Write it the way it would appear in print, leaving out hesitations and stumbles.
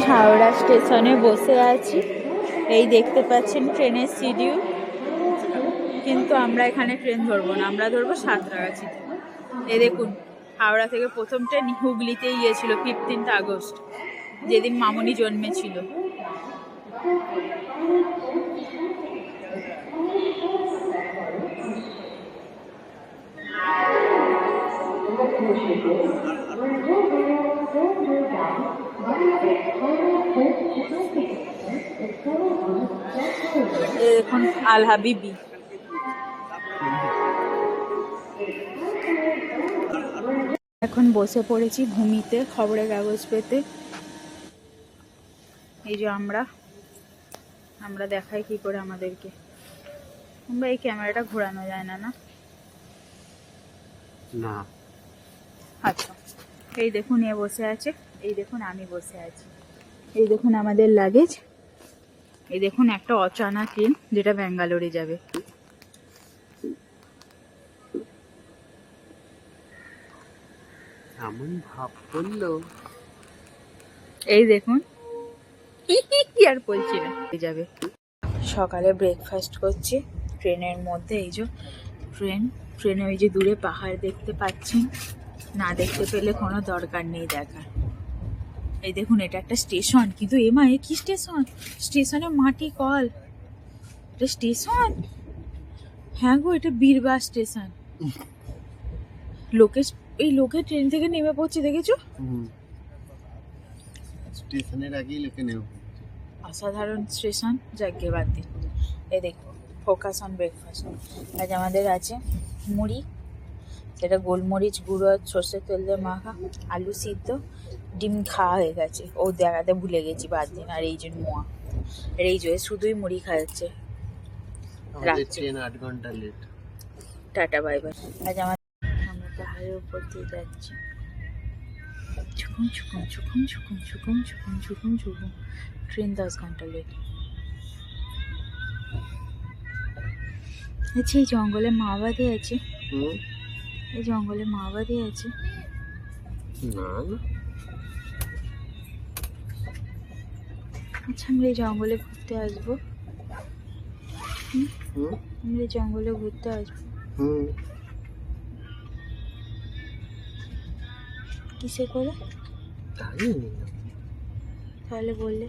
হাওড়া স্টেশনে বসে আছি। এই দেখতে পাচ্ছেন ট্রেনের শিডিউল, কিন্তু আমরা এখানে ট্রেন ধরবো না, আমরা ধরবো সাঁতরাগাছিতে। এই দেখুন, হাওড়া থেকে প্রথম ট্রেন হুগলিতেই গিয়েছিল 15 আগস্ট, যেদিন মামনি জন্মেছিল। দেখুন আল হাবিবি। এখন বসে পড়েছি ঘুমিতে, খবরের কাগজ পেতে। এই যে আমরা দেখাই কি করে আমাদেরকে। আমরা এই ক্যামেরাটা ঘোরানো যায় না, না? না। আচ্ছা, এই দেখুন এ বসে আছে, এই দেখুন আমি বসে আছি, এই দেখুন আমাদের লাগেজ, এই দেখুন একটা অচেনা ট্রেন যেটা ব্যাঙ্গালোরে যাবে। এমন ভাব করলো, এই দেখুন কি আর বলছি না, যাবে। সকালে ব্রেকফাস্ট করছি ট্রেনের মধ্যে। এই যে ট্রেনে ওই যে দূরে পাহাড় দেখতে পাচ্ছেন, না দেখতে পেলে কোনো দরকার নেই দেখার। এই দেখুন এটা একটা স্টেশন, কিন্তু এ কি স্টেশন? স্টেশনে মাটি কল, এটা স্টেশন? হ্যাঁ গো, এটা বীরবাস স্টেশন। লোকে ট্রেন থেকে নেমে পড়ছে, দেখেছো? স্টেশনের আগেই লোকে নেমে। অসাধারণ স্টেশন, যাকে বাদ দিন। এই দেখুন, ফোকাস অন ব্রেকফাস্ট। আজ আমাদের আছে মুড়ি, সেটা গোলমরিচ গুঁড়ো সর্ষের তেল দিয়ে মাখা, আলু সিদ্ধ, ডিম খাওয়া হয়ে গেছে, ও দেখাতে ভুলে গেছি বাদ দিন। আর এই যে মোয়া, আর এই যে শুধুই মুড়ি খাচ্ছে। ট্রেন 8 ঘন্টা লেট। Tata bye bye. আজ আমরা পাহাড়ের উপর দিয়ে যাচ্ছি। ট্রেন 10 ঘন্টা লেট। আচ্ছা, এই জঙ্গলে মাওবাদী আছে? এই জঙ্গলে মাওবাদী আছে? না না। আচ্ছা, আমরা এই জঙ্গলে ঘুরতে আসবো। আমরা এই জঙ্গলে ঘুরতে আসবো। কিসে করে? জানি না। তাহলে বললে